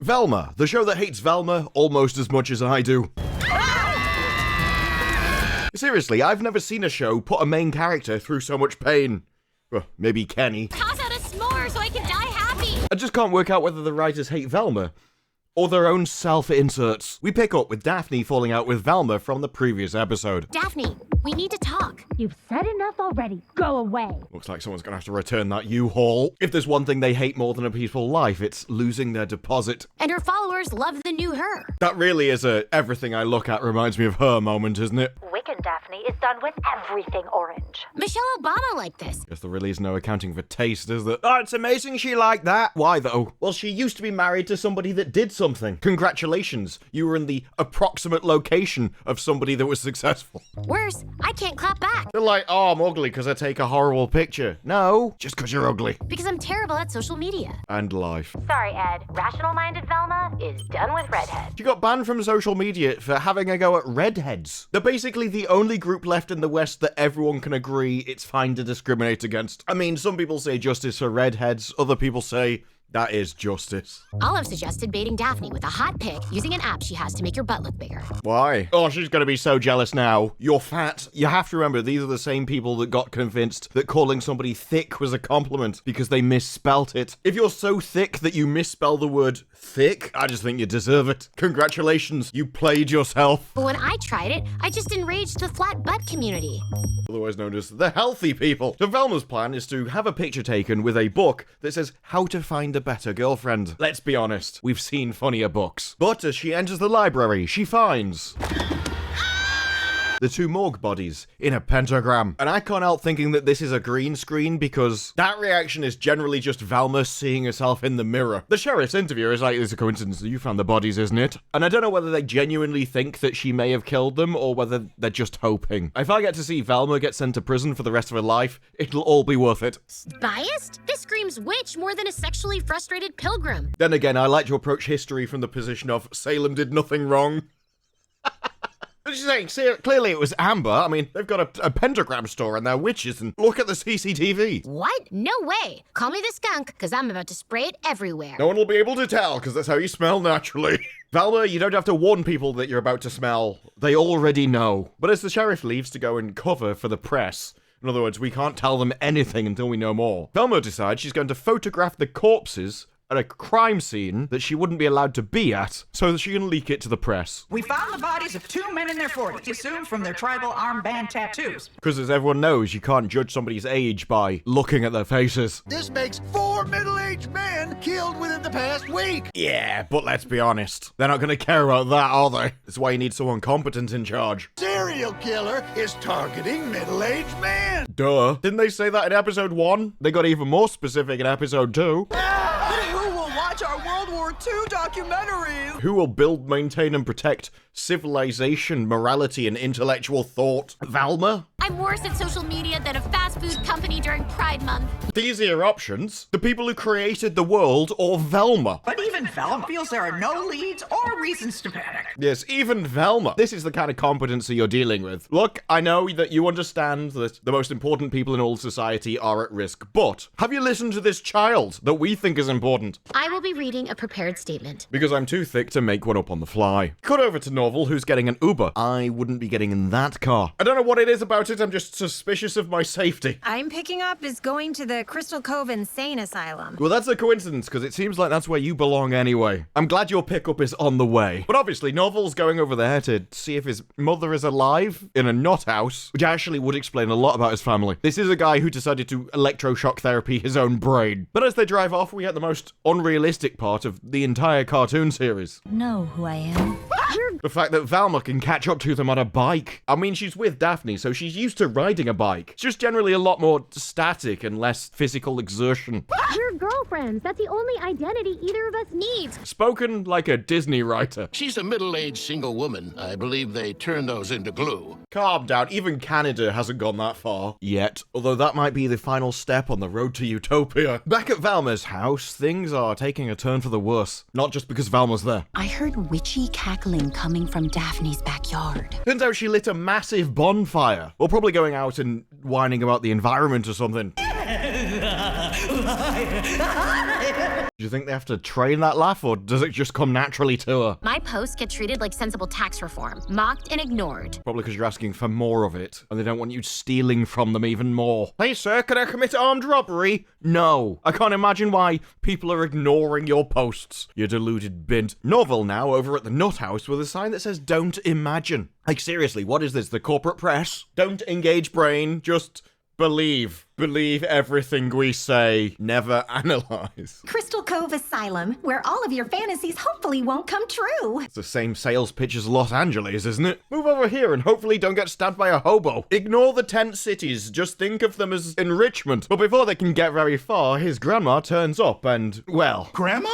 Velma, the show that hates Velma almost as much as I do. Seriously, I've never seen a show put a main character through so much pain. Well, maybe Kenny. Toss out a s'more so I can die happy. I just can't work out whether the writers hate Velma or their own self-inserts. We pick up with Daphne falling out with Velma from the previous episode. Daphne, we need to talk. You've said enough already. Go away. Looks like someone's gonna have to return that U-Haul. If there's one thing they hate more than a peaceful life, it's losing their deposit. And her followers love the new her. That really is a everything I look at reminds me of her moment, isn't it? Wicked Daphne is done with everything orange. Michelle Obama liked this. Guess there really is no accounting for taste, is there? Oh, it's amazing she liked that. Why, though? Well, she used to be married to somebody that did something. Congratulations. You were in the approximate location of somebody that was successful. Worse, I can't clap back. They're like, oh, I'm ugly because I take a horrible picture. No, just because you're ugly. Because I'm terrible at social media. And life. Sorry, Ed. Rational-minded Velma is done with redhead. She got banned from social media for having a go at redheads. They're basically the only group left in the West that everyone can agree it's fine to discriminate against. I mean, some people say justice for redheads, other people say that is justice. Olive suggested baiting Daphne with a hot pic using an app she has to make your butt look bigger. Why? Oh, she's gonna be so jealous now. You're fat. You have to remember, these are the same people that got convinced that calling somebody thick was a compliment because they misspelt it. If you're so thick that you misspell the word thick, I just think you deserve it. Congratulations, you played yourself. But when I tried it, I just enraged the flat butt community. Otherwise known as the healthy people. So Velma's plan is to have a picture taken with a book that says how to find a better girlfriend. Let's be honest, we've seen funnier books. But as she enters the library, she finds the two morgue bodies in a pentagram. And I can't help thinking that this is a green screen because that reaction is generally just Velma seeing herself in the mirror. The sheriff's interviewer is like, it's a coincidence that you found the bodies, isn't it? And I don't know whether they genuinely think that she may have killed them or whether they're just hoping. If I get to see Velma get sent to prison for the rest of her life, it'll all be worth it. Biased? This screams witch more than a sexually frustrated pilgrim. Then again, I like to approach history from the position of Salem did nothing wrong. She's saying, clearly it was Amber. I mean, they've got a pentagram store and they're witches, and look at the CCTV. What? No way. Call me the skunk, because I'm about to spray it everywhere. No one will be able to tell, because that's how you smell naturally. Velma, you don't have to warn people that you're about to smell. They already know. But as the sheriff leaves to go and cover for the press, in other words, we can't tell them anything until we know more, Velma decides she's going to photograph the corpses at a crime scene that she wouldn't be allowed to be at, so that she can leak it to the press. We found the bodies of two men in their 40s, assumed from their tribal armband tattoos. Because as everyone knows, you can't judge somebody's age by looking at their faces. This makes 4 middle-aged men killed within the past week. Yeah, but let's be honest. They're not going to care about that, are they? That's why you need someone competent in charge. Serial killer is targeting middle-aged men. Duh. Didn't they say that in episode 1? They got even more specific in episode 2. Who will watch our World War II documentaries? Who will build, maintain, and protect civilization, morality, and intellectual thought? Velma? I'm worse at social media than a fast food company during Pride Month. These are your options. The people who created the world or Velma. But even Velma feels there are no leads or reasons to panic. Yes, even Velma. This is the kind of competency you're dealing with. Look, I know that you understand that the most important people in all society are at risk, but have you listened to this child that we think is important? I will be reading a prepared statement. Because I'm too thick to make one up on the fly. Cut over to Norville, who's getting an Uber. I wouldn't be getting in that car. I don't know what it is about it, I'm just suspicious of my safety. I'm picking up is going to the Crystal Cove Insane Asylum. Well, that's a coincidence, because it seems like that's where you belong anyway. I'm glad your pickup is on the way. But obviously, Norville's going over there to see if his mother is alive in a nut house, which actually would explain a lot about his family. This is a guy who decided to electroshock therapy his own brain. But as they drive off, we get the most unrealistic part of the entire cartoon series. Know who I am. The fact that Velma can catch up to them on a bike. I mean, she's with Daphne, so she's used to riding a bike. It's just generally a lot more static and less physical exertion. We're girlfriends. That's the only identity either of us needs. Spoken like a Disney writer. She's a middle-aged single woman. I believe they turn those into glue. Calm down, even Canada hasn't gone that far yet. Although that might be the final step on the road to utopia. Back at Velma's house, things are taking a turn for the worse. Not just because Velma's there. I heard witchy cackling coming from Daphne's backyard. Turns out she lit a massive bonfire. Or probably going out and whining about the environment or something. Do you think they have to train that laugh, or does it just come naturally to her? My posts get treated like sensible tax reform, mocked and ignored. Probably because you're asking for more of it, and they don't want you stealing from them even more. Hey sir, can I commit armed robbery? No. I can't imagine why people are ignoring your posts, you deluded bint. Norville now over at the Nut House with a sign that says don't imagine. Like seriously, what is this, the corporate press? Don't engage brain, just believe. Believe everything we say. Never analyze. Crystal Cove Asylum, where all of your fantasies hopefully won't come true. It's the same sales pitch as Los Angeles, isn't it? Move over here and hopefully don't get stabbed by a hobo. Ignore the tent cities, just think of them as enrichment. But before they can get very far, his grandma turns up and, well... Grandma?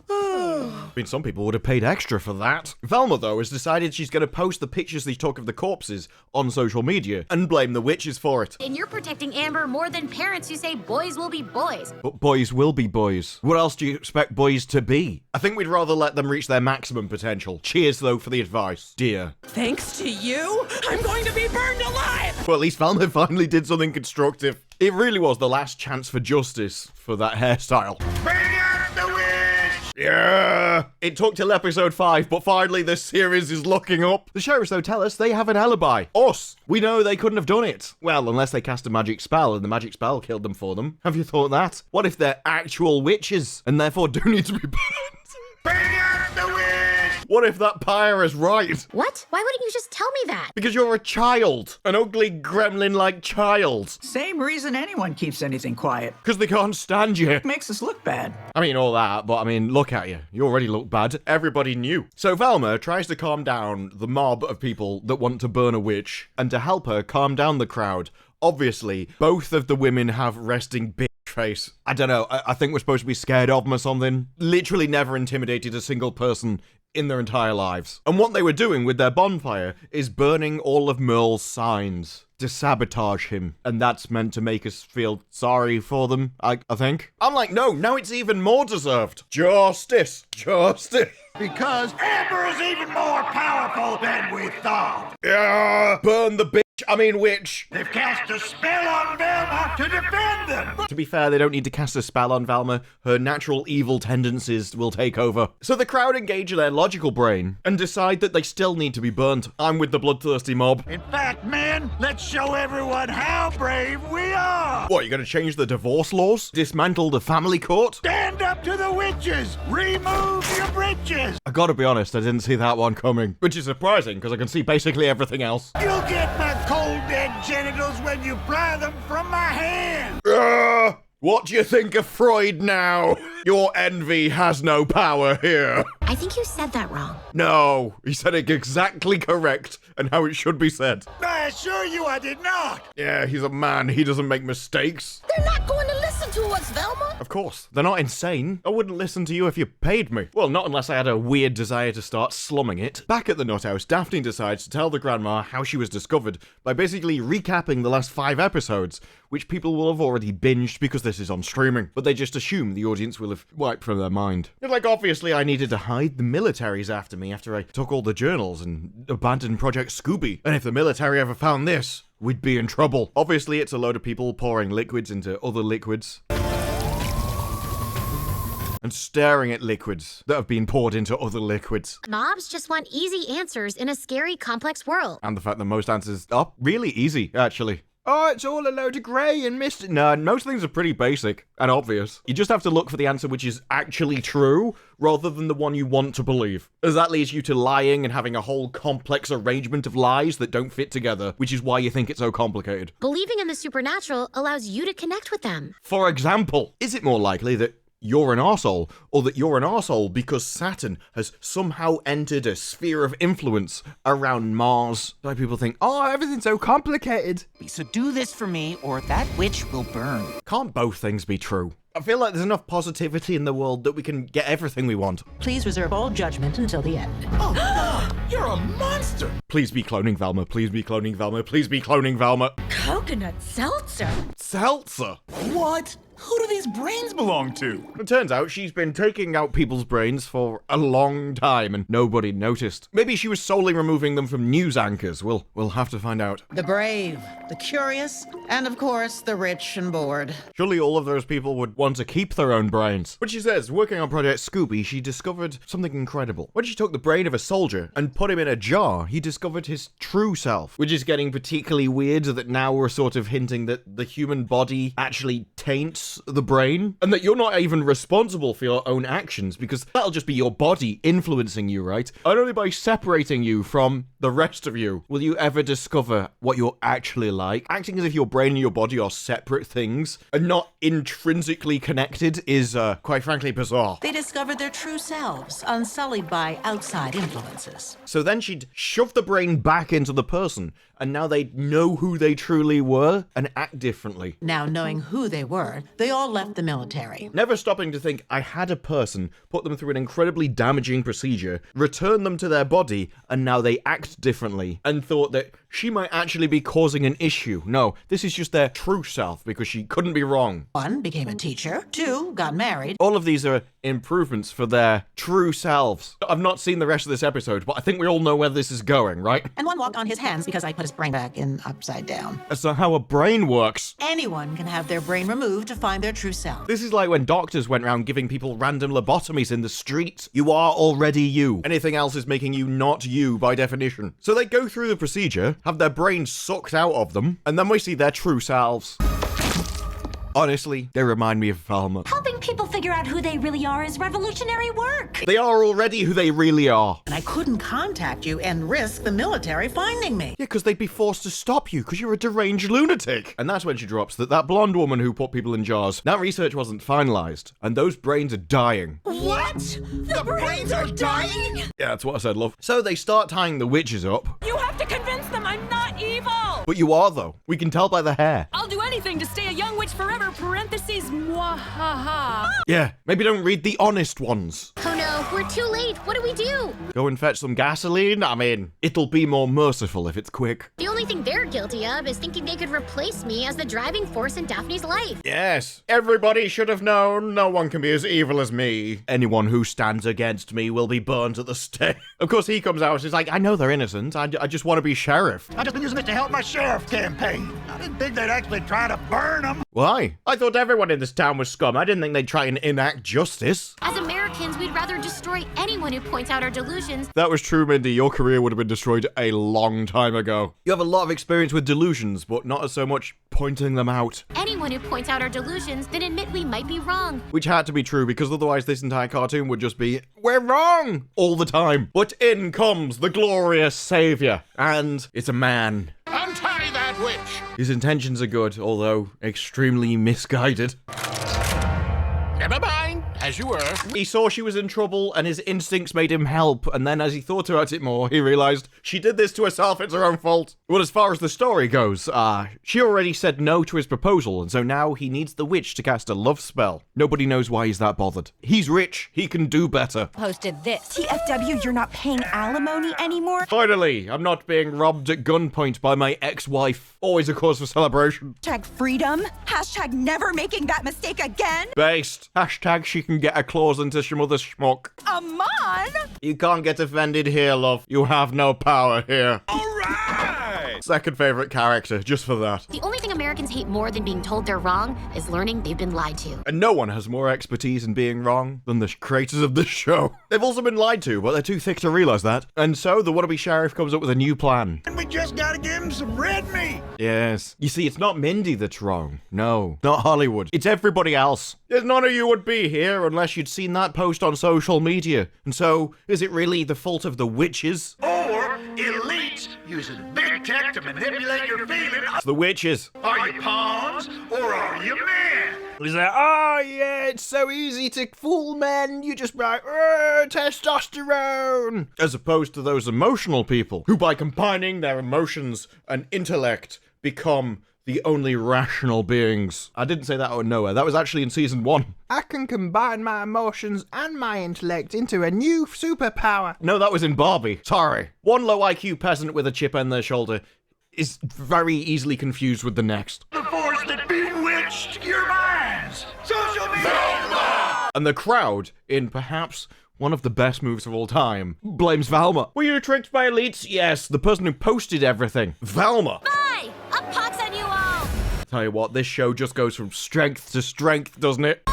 I mean, some people would have paid extra for that. Velma, though, has decided she's going to post the pictures they took of the corpses on social media and blame the witches for it. And you're protecting Amber more than parents who say boys will be boys. But boys will be boys. What else do you expect boys to be? I think we'd rather let them reach their maximum potential. Cheers, though, for the advice, dear. Thanks to you, I'm going to be burned alive! Well, at least Velma finally did something constructive. It really was the last chance for justice for that hairstyle. Bring out the witch! Yeah! It took till episode 5, but finally this series is looking up. The sheriffs, though, tell us they have an alibi. Us! We know they couldn't have done it. Well, unless they cast a magic spell and the magic spell killed them for them. Have you thought that? What if they're actual witches and therefore do need to be burned? Bring out the witch! What if that pyre is right? What? Why wouldn't you just tell me that? Because you're a child. An ugly gremlin-like child. Same reason anyone keeps anything quiet. Because they can't stand you. Makes us look bad. I mean, all that, but I mean, look at you. You already look bad. Everybody knew. So Velma tries to calm down the mob of people that want to burn a witch, and to help her calm down the crowd, obviously, both of the women have resting bitch face. I don't know, I think we're supposed to be scared of them or something. Literally never intimidated a single person in their entire lives. And what they were doing with their bonfire is burning all of Merle's signs to sabotage him. And that's meant to make us feel sorry for them, I think. I'm like, no, now it's even more deserved. Justice. Justice. Because Amber is even more powerful than we thought. Yeah, burn the bitch. I mean, witch. They've cast a spell on Velma to defend them. To be fair, they don't need to cast a spell on Velma. Her natural evil tendencies will take over. So the crowd engage their logical brain and decide that they still need to be burnt. I'm with the bloodthirsty mob. In fact, men, let's show everyone how brave we are. What, you're gonna change the divorce laws? Dismantle the family court? Stand up to the witches. Remove your britches. I gotta be honest, I didn't see that one coming. Which is surprising, because I can see basically everything else. You'll get my cold dead genitals when you pry them from my hand. What do you think of Freud now? Your envy has no power here. I think you said that wrong. No, he said it exactly correct and how it should be said. I assure you I did not. Yeah, he's a man. He doesn't make mistakes. They're not going to listen to us, Velma! Of course. They're not insane. I wouldn't listen to you if you paid me. Well, not unless I had a weird desire to start slumming it. Back at the Nut House, Daphne decides to tell the grandma how she was discovered by basically recapping the last 5 episodes, which people will have already binged because this is on streaming. But they just assume the audience will have wiped from their mind. It's like, obviously I needed to hide the military's after me after I took all the journals and abandoned Project Scooby. And if the military ever found this, we'd be in trouble. Obviously, it's a load of people pouring liquids into other liquids. And staring at liquids that have been poured into other liquids. Mobs just want easy answers in a scary, complex world. And the fact that most answers are really easy, actually. Oh, it's all a load of grey and mist. No, most things are pretty basic and obvious. You just have to look for the answer which is actually true, rather than the one you want to believe. As that leads you to lying and having a whole complex arrangement of lies that don't fit together, which is why you think it's so complicated. Believing in the supernatural allows you to connect with them. For example, is it more likely that you're an arsehole, or that you're an arsehole because Saturn has somehow entered a sphere of influence around Mars? Why people think, oh, everything's so complicated. So do this for me, or that witch will burn. Can't both things be true? I feel like there's enough positivity in the world that we can get everything we want. Please reserve all judgment until the end. Oh, God, you're a monster. Please be cloning Velma. Please be cloning Velma. Please be cloning Velma. Coconut seltzer? Seltzer? What? Who do these brains belong to? It turns out she's been taking out people's brains for a long time and nobody noticed. Maybe she was solely removing them from news anchors. We'll have to find out. The brave, the curious, and of course, the rich and bored. Surely all of those people would want want to keep their own brains. But she says, working on Project Scooby, she discovered something incredible. When she took the brain of a soldier and put him in a jar, he discovered his true self, which is getting particularly weird that now we're sort of hinting that the human body actually taints the brain, and that you're not even responsible for your own actions, because that'll just be your body influencing you, right? And only by separating you from the rest of you will you ever discover what you're actually like. Acting as if your brain and your body are separate things and not intrinsically connected is, quite frankly, bizarre. They discovered their true selves, unsullied by outside influences. So then she'd shove the brain back into the person, and now they know who they truly were and act differently. Now, knowing who they were, they all left the military. Never stopping to think, I had a person, put them through an incredibly damaging procedure, return them to their body, and now they act differently, and thought that she might actually be causing an issue. No, this is just their true self, because she couldn't be wrong. 1, became a teacher. 2, got married. All of these are improvements for their true selves. I've not seen the rest of this episode, but I think we all know where this is going, right? And 1 walked on his hands because I put his brain back in upside down. That's not how a brain works. Anyone can have their brain removed to find their true self. This is like when doctors went around giving people random lobotomies in the street. You are already you. Anything else is making you not you by definition. So they go through the procedure, have their brains sucked out of them, and then we see their true selves. Honestly, they remind me of Velma. Helping people figure out who they really are is revolutionary work. They are already who they really are. And I couldn't contact you and risk the military finding me. Yeah, because they'd be forced to stop you because you're a deranged lunatic. And that's when she drops that blonde woman who put people in jars, that research wasn't finalized, and those brains are dying. What? The brains are dying? Yeah, that's what I said, love. So they start tying the witches up. You have to convince them I'm not evil! But you are, though. We can tell by the hair. I'll do anything to stay a young witch forever, parentheses, mwahaha. Yeah, maybe don't read the honest ones. Oh no, we're too late. What do we do? Go and fetch some gasoline? I mean, it'll be more merciful if it's quick. The only thing they're guilty of is thinking they could replace me as the driving force in Daphne's life. Yes, everybody should have known. No one can be as evil as me. Anyone who stands against me will be burned at the stake. Of course, he comes out and is like, I know they're innocent. I just want to be sheriff. I've just been using it to help my sheriff campaign. I didn't think they'd actually try to burn them. Why? I thought everyone in this town was scum. I didn't think they'd try and enact justice. As Americans, we'd rather destroy anyone who points out our delusions. That was true, Mindy. Your career would have been destroyed a long time ago. You have a lot of experience with delusions, but not so much pointing them out. Anyone who points out our delusions, then admit we might be wrong. Which had to be true, because otherwise this entire cartoon would just be, we're wrong, all the time. But in comes the glorious savior, and it's a man. Untie that witch! His intentions are good, although extremely misguided. Never mind, as you were. He saw she was in trouble and his instincts made him help, and then as he thought about it more, he realized she did this to herself, it's her own fault. Well, as far as the story goes, she already said no to his proposal, and so now he needs the witch to cast a love spell. Nobody knows why he's that bothered. He's rich, he can do better. Posted this. TFW, you're not paying alimony anymore? Finally, I'm not being robbed at gunpoint by my ex-wife. Always a cause for celebration. #freedom. #never making that mistake again. Based. # she can get a claws into your mother's schmuck. Amon! You can't get offended here, love. You have no power here. Alright! Second favorite character, just for that. The only thing Americans hate more than being told they're wrong is learning they've been lied to. And no one has more expertise in being wrong than the creators of this show. They've also been lied to, but they're too thick to realize that. And so the wannabe sheriff comes up with a new plan. And we just gotta give him some red meat. Yes. You see, it's not Mindy that's wrong. No, not Hollywood. It's everybody else. There's none of you would be here unless you'd seen that post on social media. And so, is it really the fault of the witches? Or elites using big tech to manipulate your feelings. It's the witches. Are you pawns or are you men? He's like, oh yeah, it's so easy to fool men. You just like, testosterone. As opposed to those emotional people who, by combining their emotions and intellect, become the only rational beings. I didn't say that out of nowhere. That was actually in season 1. I can combine my emotions and my intellect into a new superpower. No, that was in Barbie. Sorry. One low IQ peasant with a chip on their shoulder is very easily confused with the next. The force that bewitched your minds. Social media. And the crowd, in perhaps one of the best moves of all time, blames Velma. Were you tricked by elites? Yes, the person who posted everything. Velma. Bye! A pox on you all! Tell you what, this show just goes from strength to strength, doesn't it?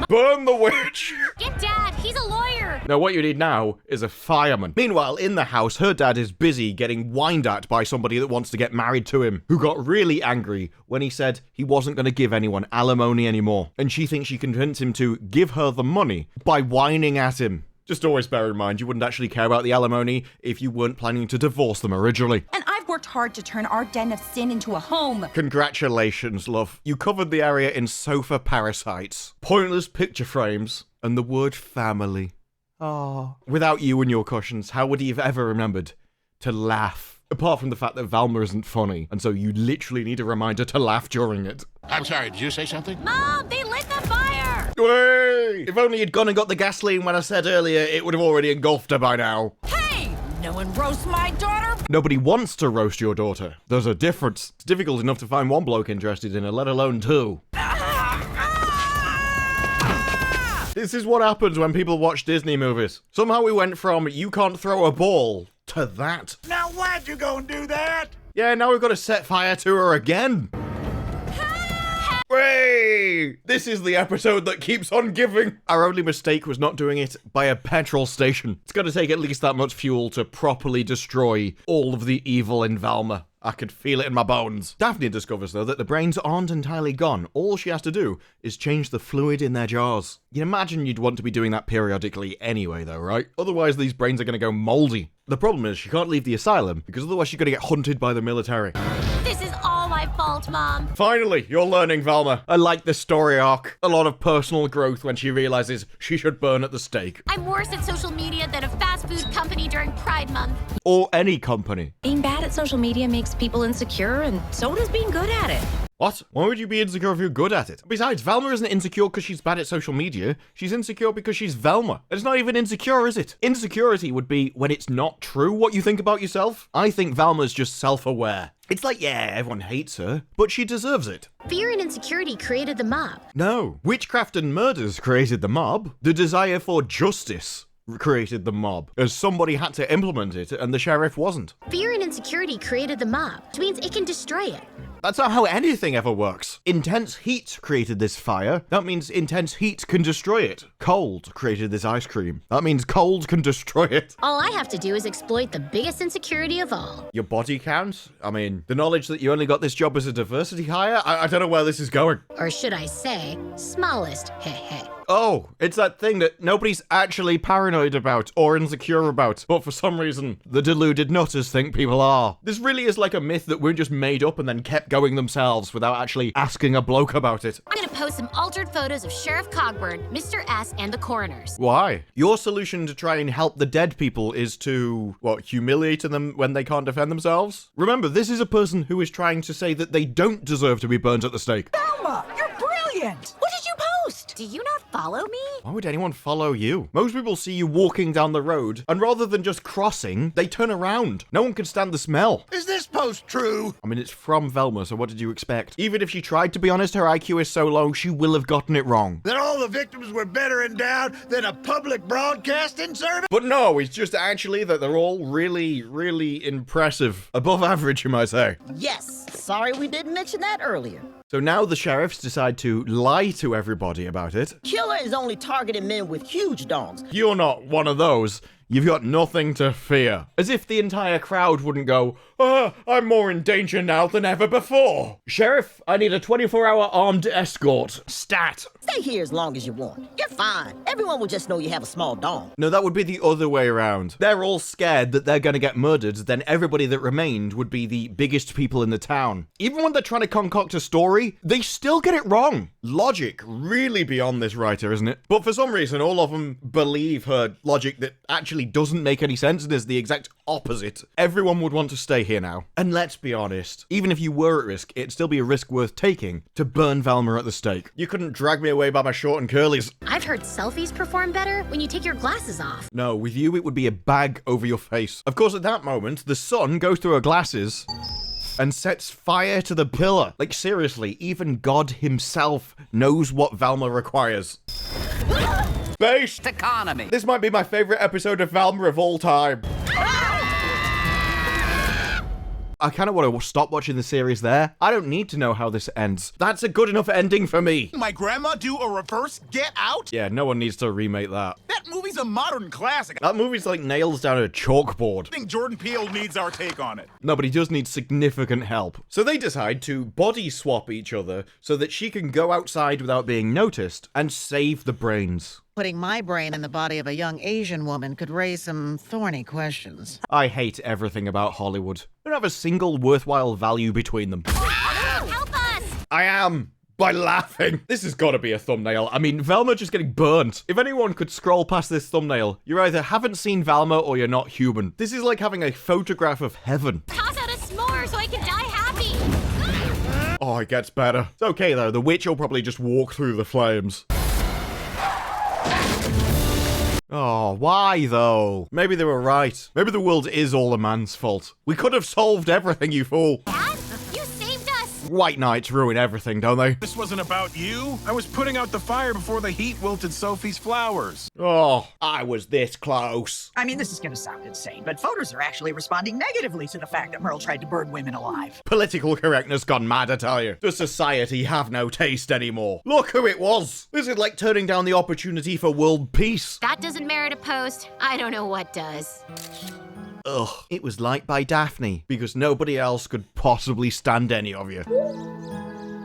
Burn the witch! Get Dad, he's a lawyer! Now, what you need now is a fireman. Meanwhile, in the house, her dad is busy getting whined at by somebody that wants to get married to him, who got really angry when he said he wasn't going to give anyone alimony anymore. And she thinks she can convince him to give her the money by whining at him. Just always bear in mind, you wouldn't actually care about the alimony if you weren't planning to divorce them originally. And I've worked hard to turn our den of sin into a home. Congratulations, love. You covered the area in sofa parasites, pointless picture frames, and the word family. Oh. Without you and your cushions, how would he have ever remembered to laugh? Apart from the fact that Velma isn't funny, and so you literally need a reminder to laugh during it. I'm sorry, did you say something? Mom, they lit the fire! Way! If only you'd gone and got the gasoline when I said earlier, it would have already engulfed her by now. Hey! No one roasts my daughter! Nobody wants to roast your daughter. There's a difference. It's difficult enough to find one bloke interested in her, let alone two. This is what happens when people watch Disney movies. Somehow we went from you can't throw a ball to that. Now why'd you go and do that? Yeah, now we've got to set fire to her again. Way! This is the episode that keeps on giving. Our only mistake was not doing it by a petrol station. It's going to take at least that much fuel to properly destroy all of the evil in Velma. I could feel it in my bones. Daphne discovers, though, that the brains aren't entirely gone. All she has to do is change the fluid in their jars. You'd imagine you'd want to be doing that periodically anyway, though, right? Otherwise, these brains are going to go moldy. The problem is she can't leave the asylum, because otherwise she's going to get hunted by the military. This is all my fault, Mom. Finally, you're learning, Velma. I like this story arc. A lot of personal growth when she realizes she should burn at the stake. I'm worse at social media than a fast food company during Pride Month. Or any company. Being bad at social media makes people insecure, and so does being good at it. What? Why would you be insecure if you're good at it? Besides, Velma isn't insecure because she's bad at social media. She's insecure because she's Velma. It's not even insecure, is it? Insecurity would be when it's not true what you think about yourself. I think Velma's just self-aware. It's like, yeah, everyone hates her, but she deserves it. Fear and insecurity created the mob. No. Witchcraft and murders created the mob. The desire for justice created the mob, as somebody had to implement it and the sheriff wasn't. Fear and insecurity created the mob, which means it can destroy it. That's not how anything ever works. Intense heat created this fire. That means intense heat can destroy it. Cold created this ice cream. That means cold can destroy it. All I have to do is exploit the biggest insecurity of all. Your body count? I mean, the knowledge that you only got this job as a diversity hire? I don't know where this is going. Or should I say, smallest, heh heh. Oh, it's that thing that nobody's actually paranoid about or insecure about, but for some reason, the deluded nutters think people are. This really is like a myth that we're just made up and then kept going themselves without actually asking a bloke about it. I'm gonna post some altered photos of Sheriff Cogburn, Mr. S, and the coroners. Why? Your solution to try and help the dead people is to, what, humiliate them when they can't defend themselves? Remember, this is a person who is trying to say that they don't deserve to be burnt at the stake. Velma, you're brilliant! What did you post? Do you not follow me? Why would anyone follow you? Most people see you walking down the road, and rather than just crossing, they turn around. No one can stand the smell. Is this post true? I mean, it's from Velma, so what did you expect? Even if she tried to be honest, her IQ is so low, she will have gotten it wrong. That all the victims were better endowed than a public broadcasting service? But no, it's just actually that they're all really, really impressive. Above average, you might say. Yes. Sorry we didn't mention that earlier. So now the sheriffs decide to lie to everybody about it. Killer is only targeting men with huge dongs. You're not one of those. You've got nothing to fear. As if the entire crowd wouldn't go, I'm more in danger now than ever before. Sheriff, I need a 24-hour armed escort. Stat. Stay here as long as you want. You're fine. Everyone will just know you have a small dong. No, that would be the other way around. They're all scared that they're going to get murdered, then everybody that remained would be the biggest people in the town. Even when they're trying to concoct a story, they still get it wrong. Logic really beyond this writer, isn't it? But for some reason, all of them believe her logic that actually doesn't make any sense and is the exact opposite. Everyone would want to stay here now. And let's be honest, even if you were at risk, it'd still be a risk worth taking to burn Velma at the stake. You couldn't drag me away by my short and curlies. I've heard selfies perform better when you take your glasses off. No, with you it would be a bag over your face. Of course, at that moment, the sun goes through her glasses and sets fire to the pillar. Like, seriously, even God himself knows what Velma requires. Based economy. This might be my favorite episode of Velma of all time. I kind of want to stop watching the series there. I don't need to know how this ends. That's a good enough ending for me. My grandma do a reverse Get Out? Yeah, no one needs to remake that. That movie's a modern classic. That movie's like nails down a chalkboard. I think Jordan Peele needs our take on it. No, but he does need significant help. So they decide to body swap each other so that she can go outside without being noticed and save the brains. Putting my brain in the body of a young Asian woman could raise some thorny questions. I hate everything about Hollywood. They don't have a single worthwhile value between them. Help us! I am. By laughing. This has got to be a thumbnail. I mean, Velma just getting burnt. If anyone could scroll past this thumbnail, you either haven't seen Velma or you're not human. This is like having a photograph of heaven. Toss out a s'more so I can die happy. Oh, it gets better. It's okay, though. The witch will probably just walk through the flames. Oh, why, though? Maybe they were right. Maybe the world is all a man's fault. We could have solved everything, you fool. Dad, you saved us. White knights ruin everything, don't they? This wasn't about you. I was putting out the fire before the heat wilted Sophie's flowers. Oh, I was this close. I mean, this is going to sound insane, but voters are actually responding negatively to the fact that Merle tried to burn women alive. Political correctness gone mad, I tell you. Does society have no taste anymore? Look who it was. This is like turning down the opportunity for world peace. That doesn't merit a post. I don't know what does. Ugh, it was liked by Daphne, because nobody else could possibly stand any of you.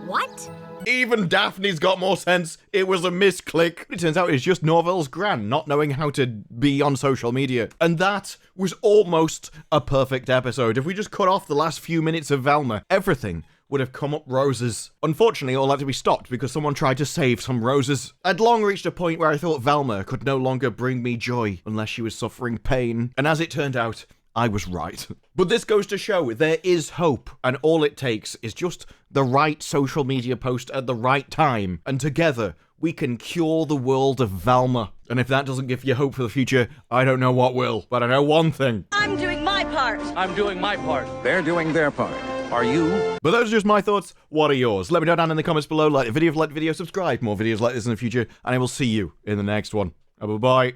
What? Even Daphne's got more sense. It was a misclick. It turns out it's just Norville's gran not knowing how to be on social media. And that was almost a perfect episode. If we just cut off the last few minutes of Velma, everything would have come up roses. Unfortunately, all had to be stopped because someone tried to save some roses. I'd long reached a point where I thought Velma could no longer bring me joy unless she was suffering pain. And as it turned out, I was right. But this goes to show there is hope, and all it takes is just the right social media post at the right time, and together we can cure the world of Velma. And if that doesn't give you hope for the future, I don't know what will. But I know one thing. I'm doing my part. I'm doing my part. They're doing their part. Are you? But those are just my thoughts. What are yours? Let me know down in the comments below. Like the video if you like the video, subscribe. More videos like this in the future, and I will see you in the next one. Bye-bye.